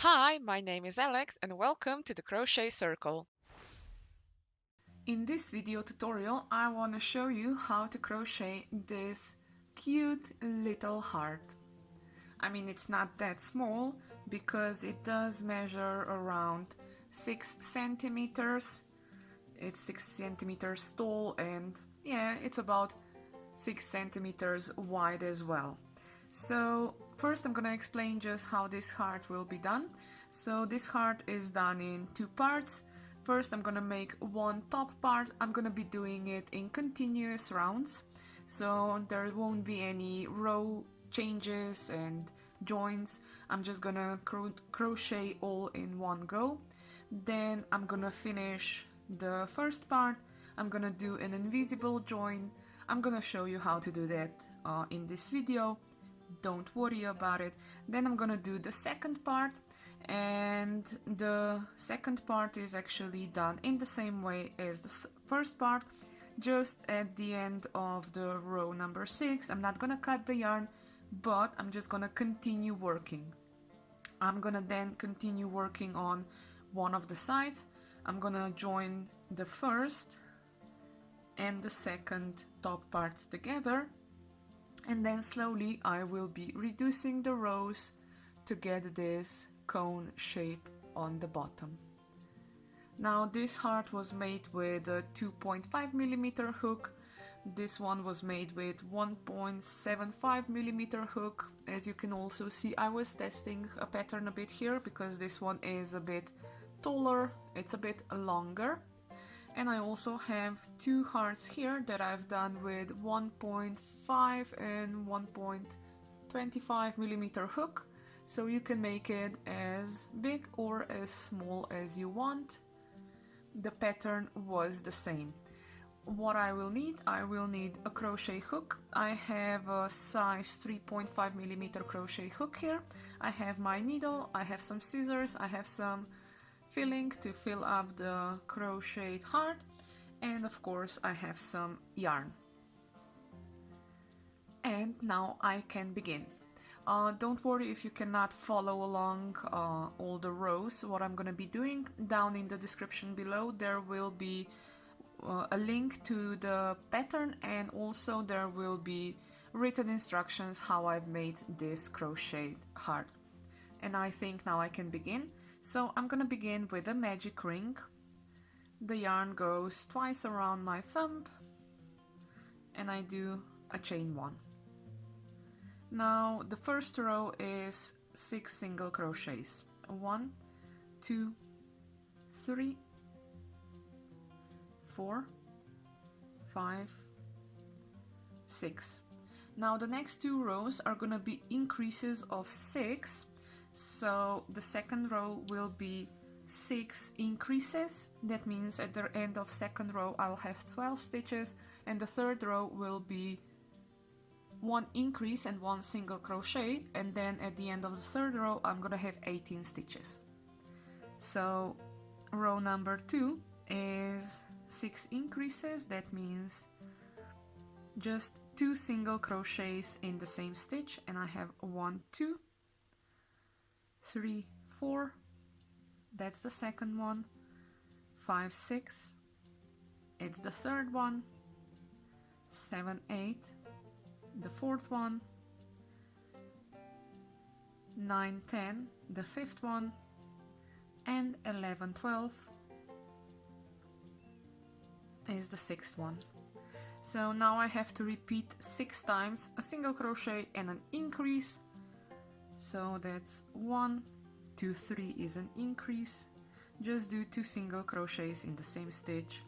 Hi, my name is Alex and welcome to the Crochet Circle. In this video tutorial, I want to show you how to crochet this cute little heart. I mean, it's not that small because it does measure around 6 centimeters. It's 6 centimeters tall and yeah, it's about 6 centimeters wide as well. So first I'm gonna explain just how this heart will be done. So this heart is done in two parts. First I'm gonna make one top part. I'm gonna be doing it in continuous rounds, so there won't be any row changes and joins. I'm just gonna crochet all in one go. Then I'm gonna finish the first part. I'm gonna do an invisible join. I'm gonna show you how to do that in this video. Don't worry about it. Then I'm gonna do the second part, and the second part is actually done in the same way as the first part, just at the end of the row number 6. I'm not gonna cut the yarn, but I'm just gonna continue working. I'm gonna then continue working on one of the sides. I'm gonna join the first and the second top part together, and then slowly I will be reducing the rows to get this cone shape on the bottom. Now this heart was made with a 2.5mm hook. This one was made with 1.75mm hook. As you can also see, I was testing a pattern a bit here because this one is a bit taller, it's a bit longer. And I also have two hearts here that I've done with 1.5 and 1.25mm hook, so you can make it as big or as small as you want. The pattern was the same. What I will need a crochet hook. I have a size 3.5mm crochet hook here. I have my needle, I have some scissors, I have some filling to fill up the crocheted heart, and of course I have some yarn. And now I can begin. Don't worry if you cannot follow along all the rows. What I'm gonna be doing, down in the description below there will be a link to the pattern, and also there will be written instructions how I've made this crocheted heart. And I think now I can begin. So I'm gonna begin with a magic ring. The yarn goes twice around my thumb and I do a chain 1. Now the first row is 6 single crochets. 1, 2, 3, 4, 5, 6. Now the next two rows are gonna be increases of 6. So the second row will be 6 increases. That means at the end of second row I'll have 12 stitches, and the third row will be 1 increase and 1 single crochet, and then at the end of the third row I'm gonna have 18 stitches. So row number 2 is 6 increases. That means just 2 single crochets in the same stitch, and I have 1, 2, 3, 4, that's the second one, 5, 6, it's the third one, 7, 8, the fourth one, 9, 10, the fifth one, and 11, 12 is the sixth one. So now I have to repeat 6 times a single crochet and an increase. So that's 1, 2, 3 is an increase. Just do 2 single crochets in the same stitch.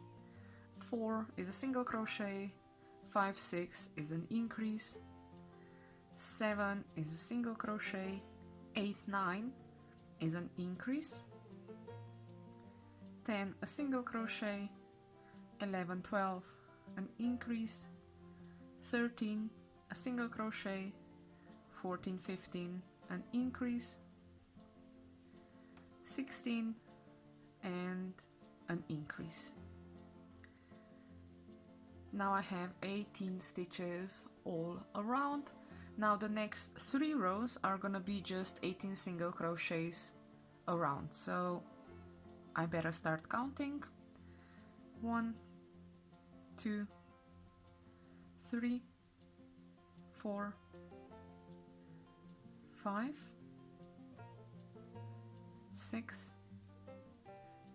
4 is a single crochet. 5, 6 is an increase. 7 is a single crochet. 8, 9 is an increase. 10 a single crochet. 11, 12 an increase. 13 a single crochet. 14, 15 an increase, 16 and an increase. Now I have 18 stitches all around. Now the next 3 rows are gonna be just 18 single crochets around, so I better start counting. 1, 2, 3, 4, 5, 6,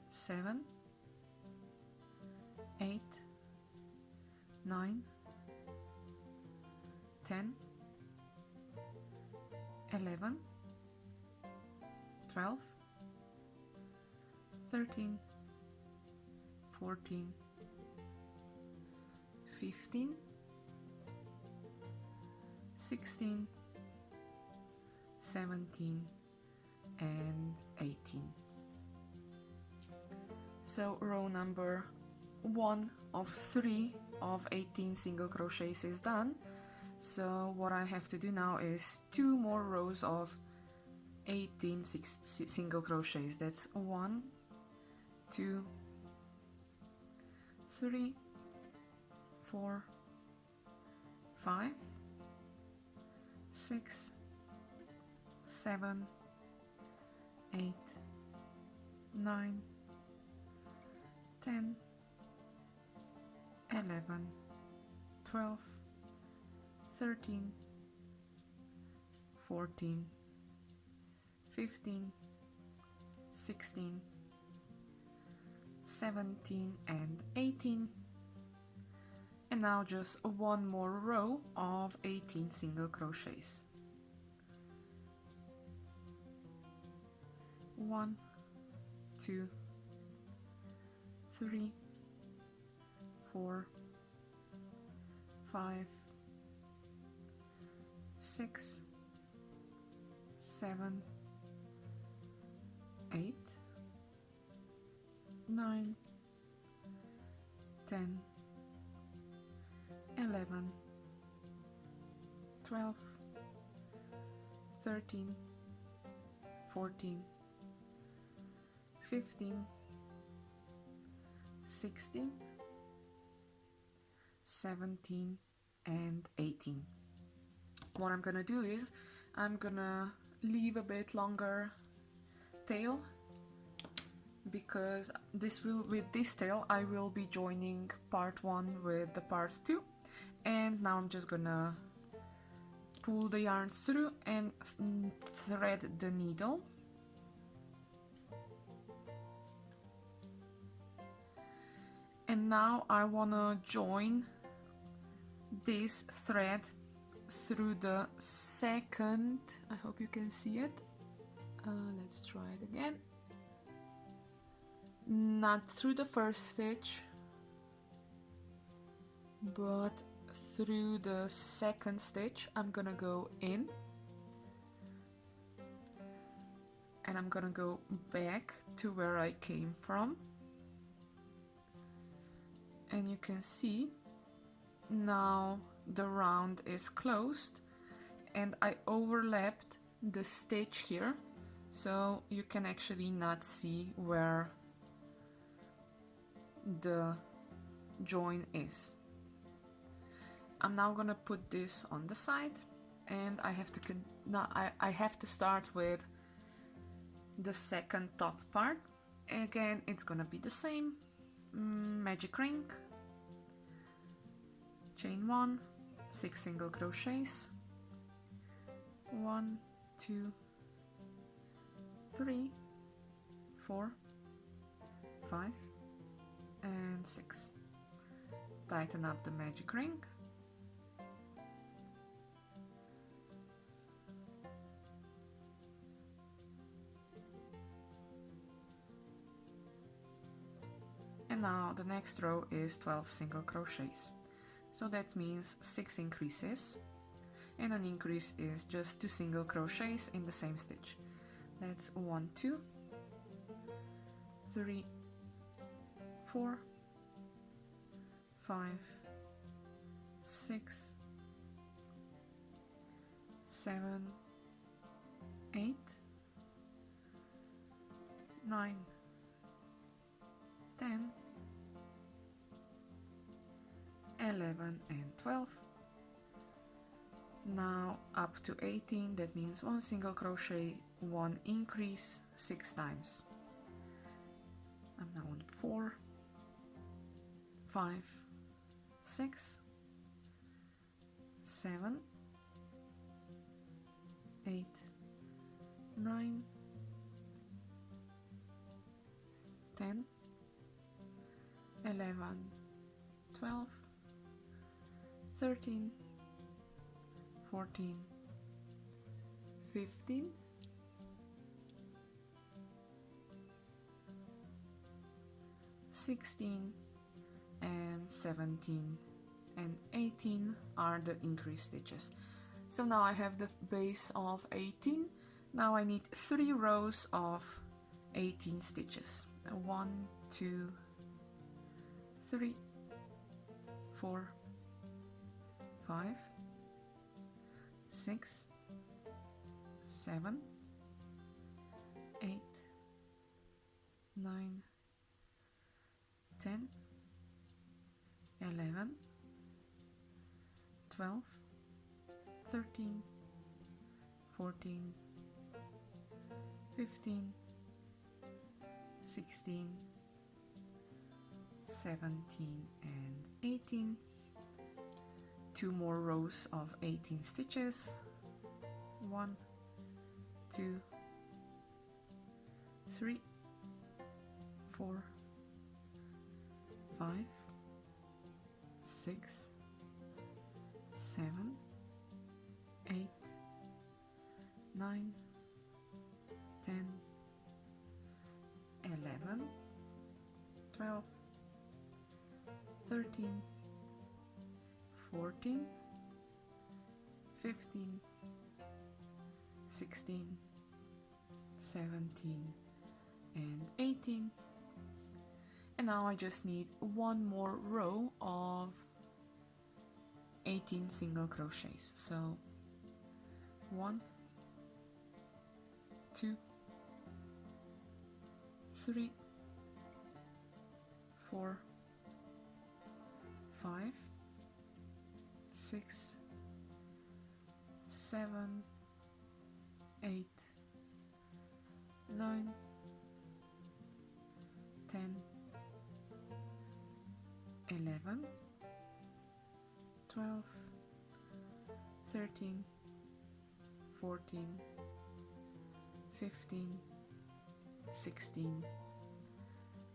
7, 8, 9, 10, 11, 12, 13, 14, 15, 16, 17, and 18. So row number 1 of 3 of 18 single crochets is done. So what I have to do now is 2 more rows of 18 single crochets. That's 1, 2, 3, 4, 5, 6, 7, 8, 9, 10, 11, 12, 13, 14, 15, 16, 17, and 18. And now just one more row of 18 single crochets. 1, 2, 3, 4, 5, 6, 7, 8, 9, 10, 11, 12, 13, 14, 15, 16, 17, and 18. What I'm gonna do is I'm gonna leave a bit longer tail, because with this tail I will be joining part 1 with the part 2, and now I'm just gonna pull the yarn through and thread the needle. And now I wanna join this thread through the second, I hope you can see it, let's try it again, not through the first stitch but through the second stitch. I'm gonna go in and I'm gonna go back to where I came from, and you can see now the round is closed and I overlapped the stitch here, so you can actually not see where the join is. I'm now gonna put this on the side, and I have to start with the second top part. Again, it's gonna be the same. Magic ring, chain 1, 6 single crochets, 1, 2, 3, 4, 5, and 6. Tighten up the magic ring. And now the next row is 12 single crochets. So that means 6 increases, and an increase is just 2 single crochets in the same stitch. That's 1, 2, 3, 4, 5, 6, 7, 8, 9, 10, 11, and 12. Now up to 18, that means 1 single crochet, 1 increase 6 times. I'm now on 4, 5, 6, 7, 8, 9, 10, 11, 12, 13, 14, 15, 16, and 17, and 18 are the increase stitches. So now I have the base of 18. Now I need 3 rows of 18 stitches. 1, 2, 3, 4, 5, 6, 7, 8, 9, 10, 11, 12, 13, 14, 15, 16, 17, and 18. 2 more rows of 18 stitches. 1, 2, 3, 4, 5, 6, 7, 8, 9, 10, 11, 12, 13, 14, 15, 16, 17, and 18. And now I just need 1 more row of 18 single crochets. So 1, 2, 3, 4, 5, 6, 7, 8, 9, 10, 11, 12, 13, 14, 15, 16,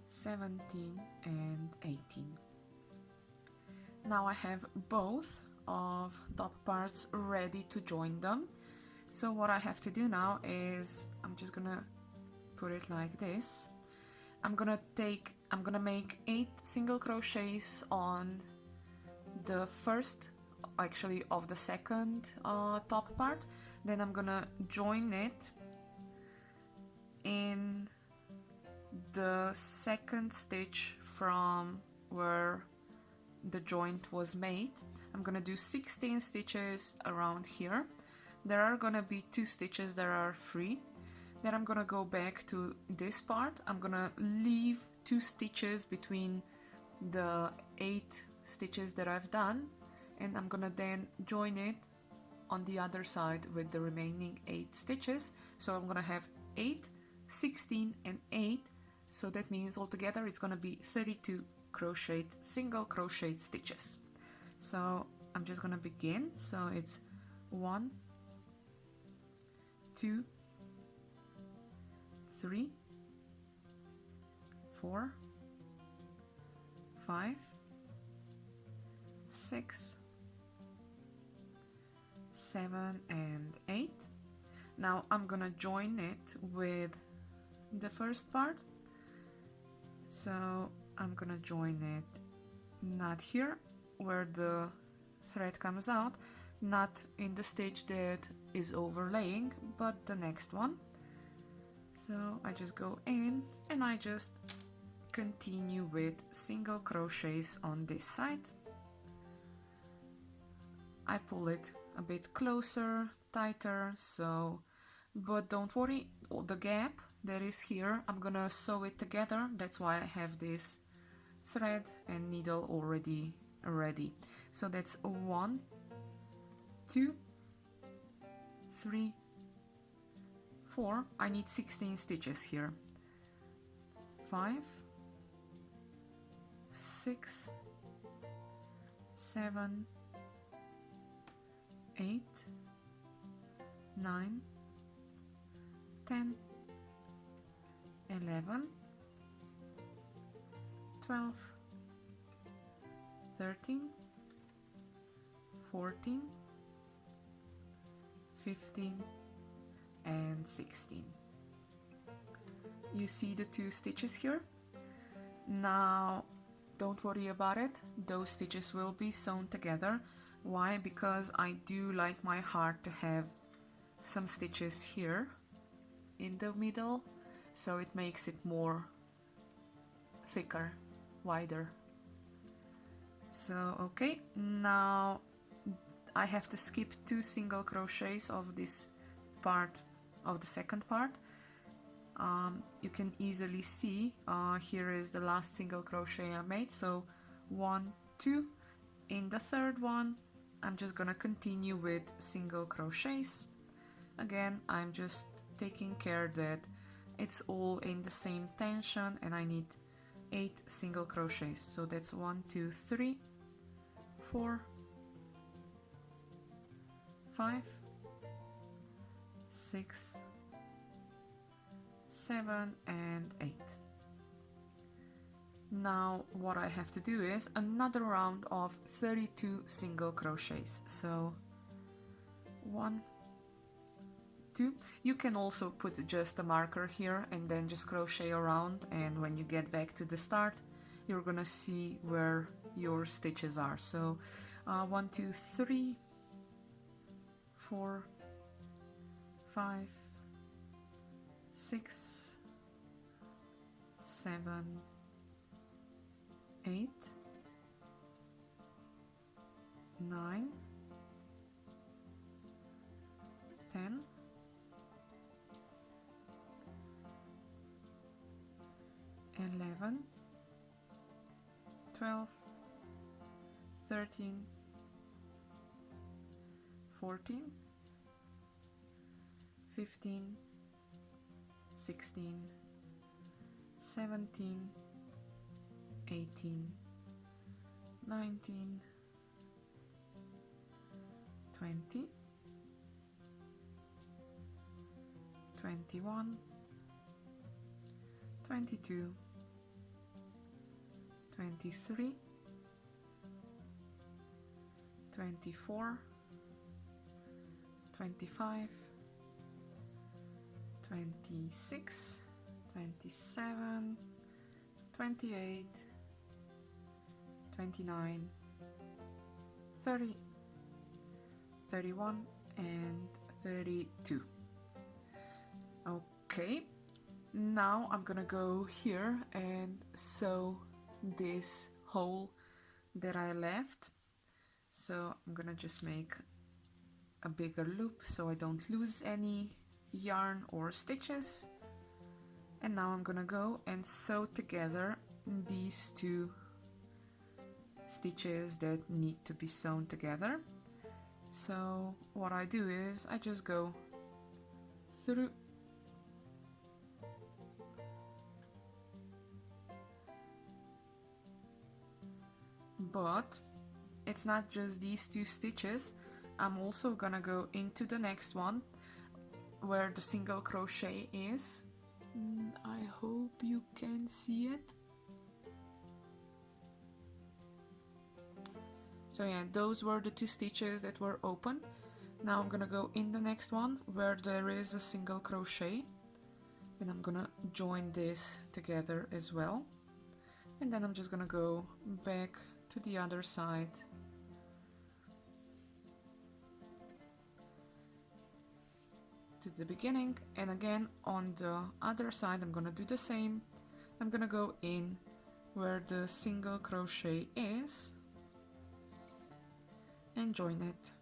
17, and 18. Now I have both of top parts ready to join them. So what I have to do now is I'm just gonna put it like this. I'm gonna make 8 single crochets on the first, actually of the second top part. Then I'm gonna join it in the second stitch from where the joint was made. I'm gonna do 16 stitches around here. There are gonna be 2 stitches that are free. Then I'm gonna go back to this part. I'm gonna leave 2 stitches between the 8 stitches that I've done, and I'm gonna then join it on the other side with the remaining 8 stitches. So I'm gonna have 8, 16, and 8. So that means altogether it's gonna be 32 single crochet stitches. So I'm just gonna begin. So it's 1, 2, 3, 4, 5, 6, 7, and 8. Now I'm gonna join it with the first part. So I'm gonna join it not here where the thread comes out, not in the stitch that is overlaying, but the next one. So I just go in and I just continue with single crochets on this side. I pull it a bit closer, tighter, but don't worry, the gap that is here, I'm gonna sew it together. That's why I have this thread and needle already ready. So that's 1, 2, 3, 4. I need 16 stitches here. 5, 6, 7, 8, 9, 10, 11, 12, 13, 14, 15, and 16. You see the 2 stitches here? Now don't worry about it, those stitches will be sewn together. Why? Because I do like my heart to have some stitches here in the middle, so it makes it more thicker, wider. So okay, now I have to skip 2 single crochets of this part, of the second part. You can easily see here is the last single crochet I made, so 1, 2. In the third one I'm just gonna continue with single crochets. Again, I'm just taking care that it's all in the same tension, and I need 8 single crochets. So that's 1, 2, 3, 4, 5, 6, 7, and 8. Now what I have to do is another round of 32 single crochets. So 1, 2. You can also put just a marker here and then just crochet around, and when you get back to the start you're gonna see where your stitches are. So 1, 2, 3, 4, 5, 6, 7, 8, 9, 10, 11, 12, 13, 14, 15, 16, 17, 18, 19, 20, 21, 22, 23, 24, 25, 26, 27, 28, 29, 30, 31, and 32. Okay, now I'm gonna go here and sew this hole that I left. So I'm gonna just make a bigger loop so I don't lose any yarn or stitches. And now I'm gonna go and sew together these 2 stitches that need to be sewn together. So what I do is I just go through but it's not just these 2 stitches. I'm also gonna go into the next one where the single crochet is. I hope you can see it. So yeah, those were the 2 stitches that were open. Now I'm gonna go in the next one where there is a single crochet, and I'm gonna join this together as well. And then I'm just gonna go back to the other side to the beginning, and again on the other side I'm gonna do the same. I'm gonna go in where the single crochet is and join it.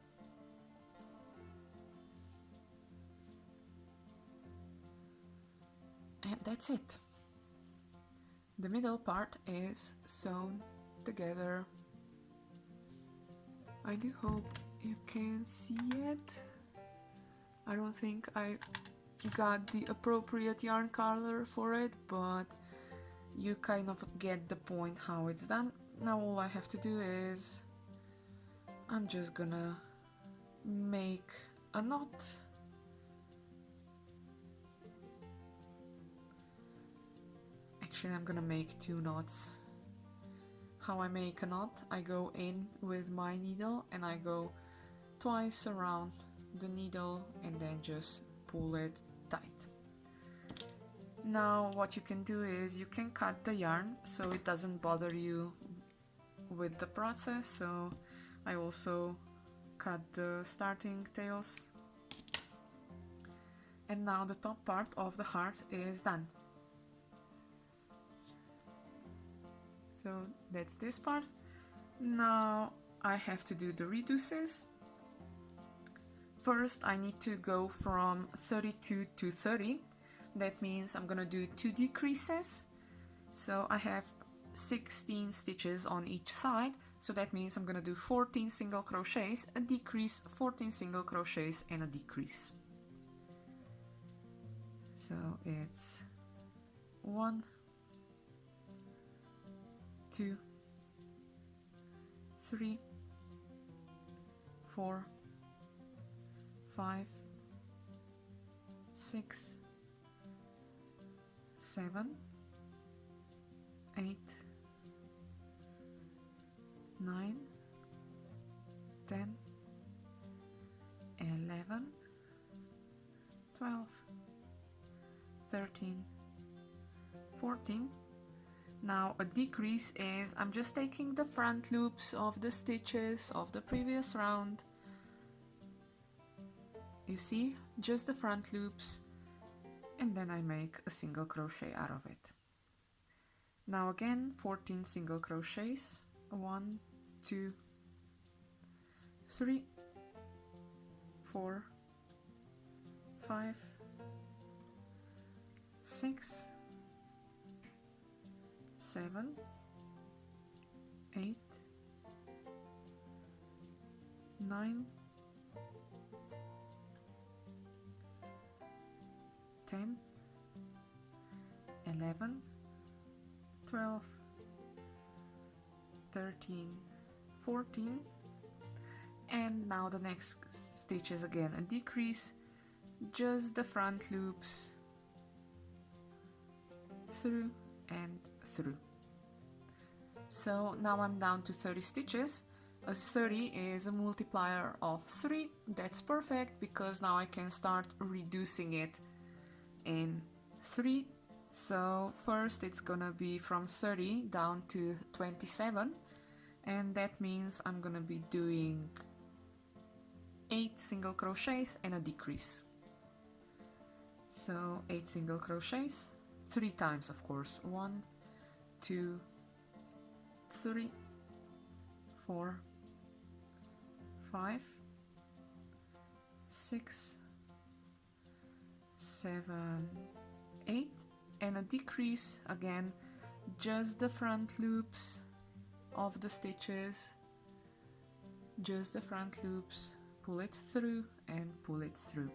And that's it. The middle part is sewn together. I do hope you can see it. I don't think I got the appropriate yarn color for it, but you kind of get the point how it's done. Now all I have to do is I'm just gonna make a knot. Actually, I'm gonna make 2 knots. How I make a knot, I go in with my needle and I go twice around the needle and then just pull it tight. Now what you can do is you can cut the yarn so it doesn't bother you with the process. So I also cut the starting tails, and now the top part of the heart is done. So that's this part. Now I have to do the reduces. First I need to go from 32 to 30. That means I'm gonna do 2 decreases. So I have 16 stitches on each side, so that means I'm gonna do 14 single crochets, a decrease, 14 single crochets and a decrease. So it's 1, 2, 3, 4, 5, 6, 7, 8, 9, 10, 11, 12, 13, 14. Now a decrease is I'm just taking the front loops of the stitches of the previous round. You see, just the front loops, and then I make a single crochet out of it. Now again 14 single crochets, 1, 2, 3, 4, 5, 6, 7, 8, 9, 10, 11, 12, 13, 14, and now the next stitch is again a decrease, just the front loops through and through. So now I'm down to 30 stitches. A 30 is a multiplier of 3. That's perfect because now I can start reducing it in 3. So first it's gonna be from 30 down to 27, and that means I'm gonna be doing 8 single crochets and a decrease. So 8 single crochets, 3 times of course, 1, 2, 3, 4, 5, 6, 7, 8, and a decrease again, just the front loops of the stitches, just the front loops, pull it through and pull it through.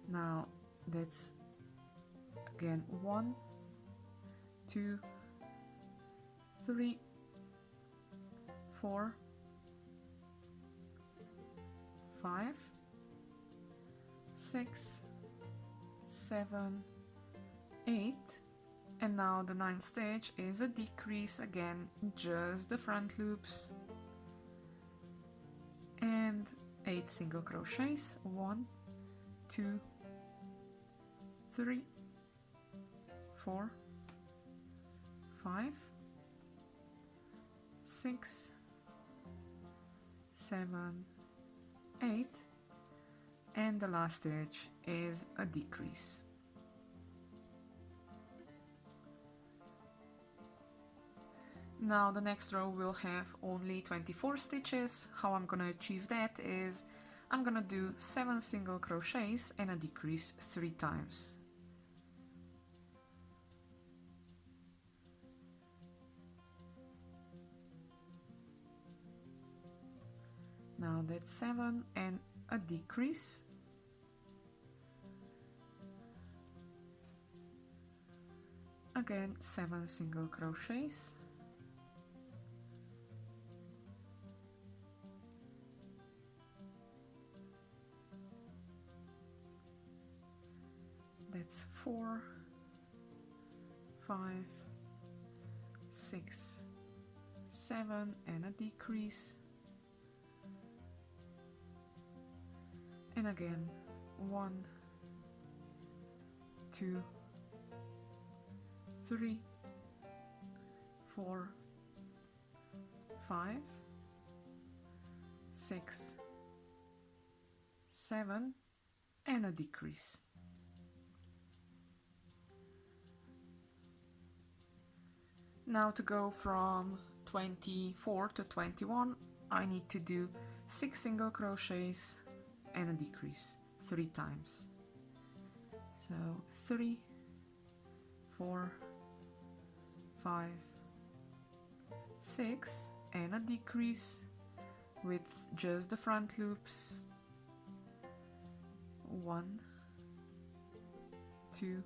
Now that's again 1, 2, 3, 4, 5, 6, 7, 8, and now the 9th stitch is a decrease again, just the front loops, and 8 single crochets, 1, 2, 3, 4, 5, 6, 7, 8, and the last stitch is a decrease. Now the next row will have only 24 stitches. How I'm gonna achieve that is I'm gonna do 7 single crochets and a decrease 3 times. Now that's 7 and a decrease. Again 7 single crochets, that's 4, 5, 6, 7 and a decrease, and again 1, 2, 3, 4, 5, 6, 7 and a decrease. Now to go from 24 to 21, I need to do 6 single crochets and a decrease 3 times. So 3, 4, 5, 6 and a decrease with just the front loops. 1, 2,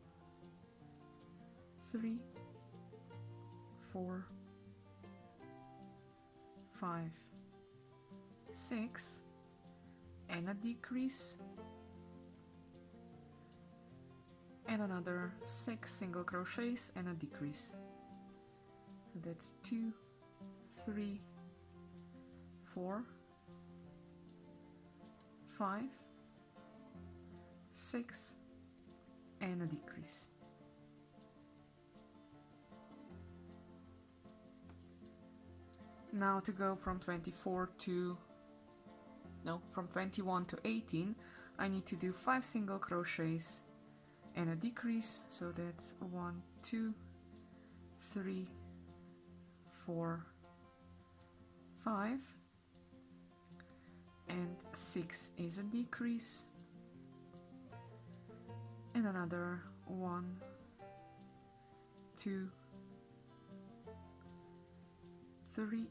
3, 4, 5, 6 and a decrease, and another 6 single crochets and a decrease. So that's 2, 3, 4, 5, 6 and a decrease. Now to go from 24 to, no, from 21 to 18, I need to do 5 single crochets and a decrease, so that's 1, 2, 3, 4, 5, and 6 is a decrease, and another 1, 2, 3,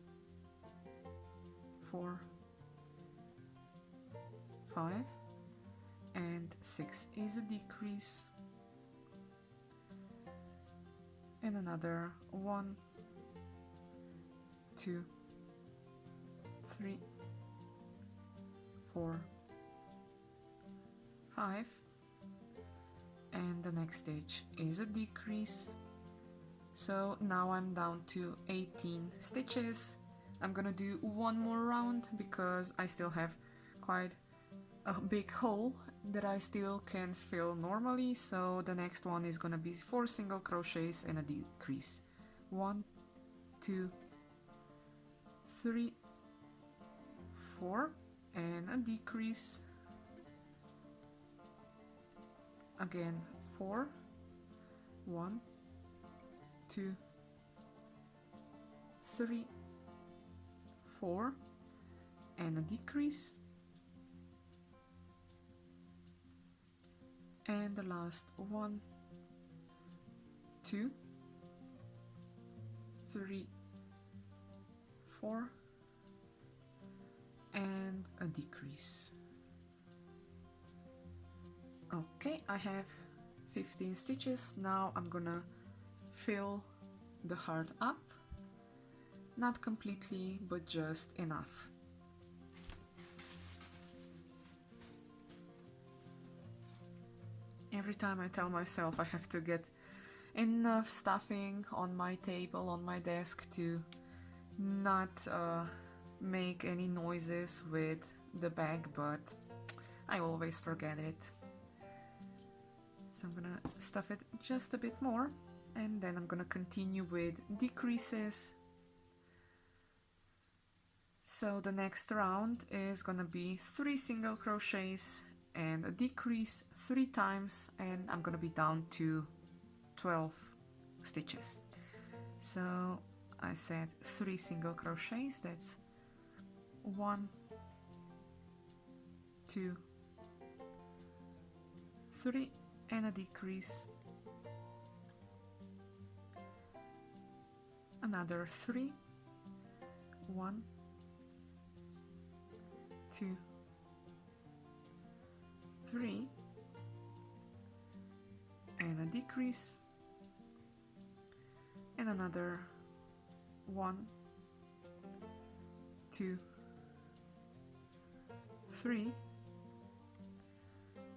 4, 5 and 6 is a decrease, and another 1, 2, 3, 4, 5, and the next stitch is a decrease. So now I'm down to 18 stitches. I'm gonna do one more round because I still have quite a big hole that I still can fill normally, so the next one is gonna be 4 single crochets and a decrease. 1, 2, 3, 4 and a decrease. Again 4, 1, 2, 3, 4 and a decrease, and the last 1, 2, 3, 4 and a decrease. Okay, I have 15 stitches. Now I'm gonna fill the heart up, not completely but just enough. Every time I tell myself I have to get enough stuffing on my table, on my desk, to not make any noises with the bag, but I always forget it. So I'm gonna stuff it just a bit more, and then I'm gonna continue with decreases. So the next round is gonna be 3 single crochets and a decrease 3 times, and I'm gonna be down to 12 stitches. So I said 3 single crochets, that's 1, 2, 3 and a decrease, another 3, 1, 2, 3 and a decrease, and another 1, 2, 3,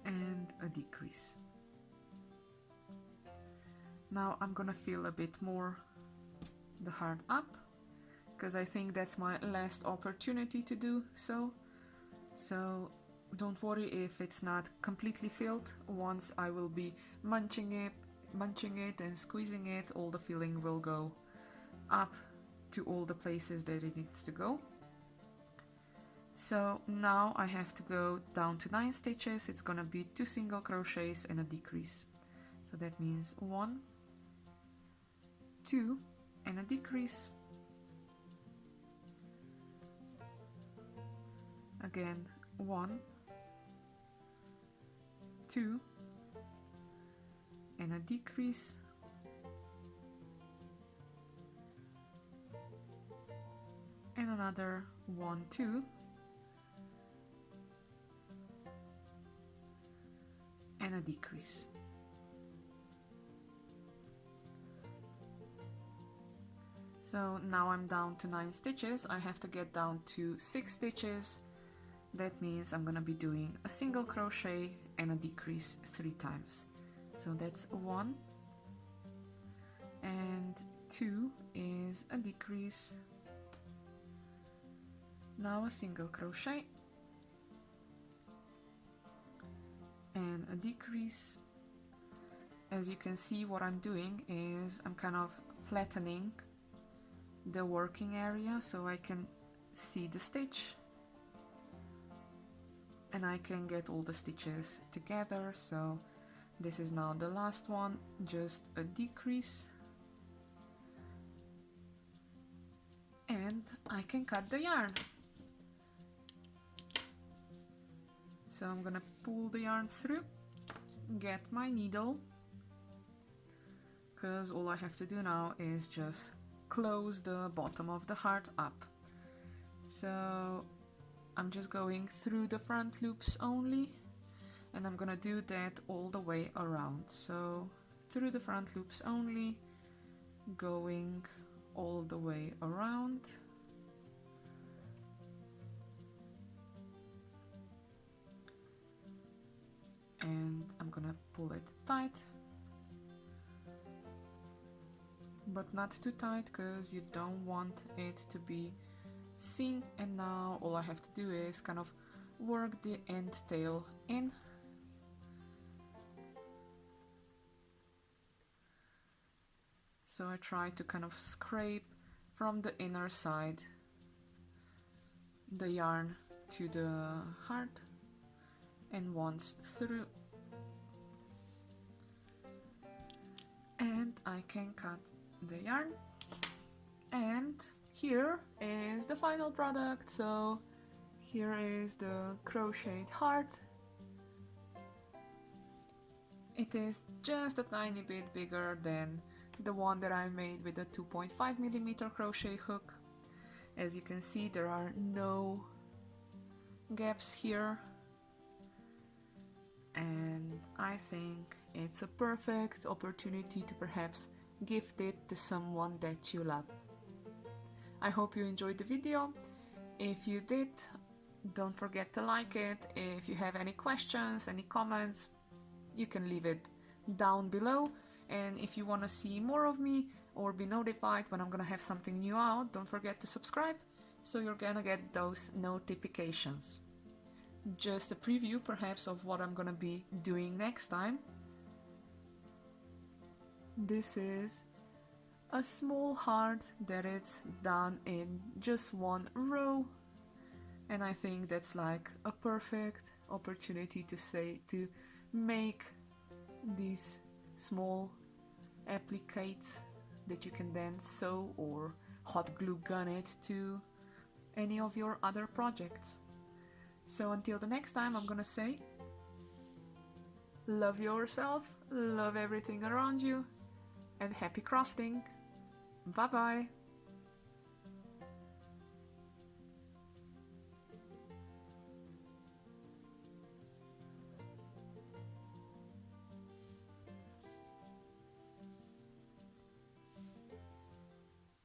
and a decrease. Now I'm gonna fill a bit more the heart up, because I think that's my last opportunity to do so. So don't worry if it's not completely filled. Once I will be munching it and squeezing it, all the filling will go up to all the places that it needs to go. So now I have to go down to 9 stitches. It's gonna be 2 single crochets and a decrease. So that means 1, 2, and a decrease. Again, 1, 2, and a decrease. And another 1, 2, and a decrease. So now I'm down to 9 stitches. I have to get down to 6 stitches. That means I'm gonna be doing a single crochet and a decrease 3 times. So that's 1, and 2 is a decrease. Now a single crochet and a decrease. As you can see, what I'm doing is I'm kind of flattening the working area so I can see the stitch and I can get all the stitches together. So this is now the last one, just a decrease, and I can cut the yarn. So I'm gonna pull the yarn through, get my needle, because all I have to do now is just close the bottom of the heart up. So I'm just going through the front loops only, and I'm gonna do that all the way around. So through the front loops only, going all the way around. And I'm gonna pull it tight, but not too tight because you don't want it to be seen. And now all I have to do is kind of work the end tail in. So I try to kind of scrape from the inner side the yarn to the heart, and once through, and I can cut the yarn. And here is the final product. So here is the crocheted heart. It is just a tiny bit bigger than the one that I made with a 2.5mm crochet hook. As you can see, there are no gaps here, and I think it's a perfect opportunity to perhaps gift it to someone that you love. I hope you enjoyed the video. If you did, don't forget to like it. If you have any questions, any comments, you can leave it down below. And if you want to see more of me or be notified when I'm gonna have something new out, don't forget to subscribe so you're gonna get those notifications. Just a preview perhaps of what I'm gonna be doing next time. This is a small heart that it's done in just one row, and I think that's like a perfect opportunity to make these small appliques that you can then sew or hot glue gun it to any of your other projects. So until the next time, I'm gonna say, love yourself, love everything around you, and happy crafting. Bye bye!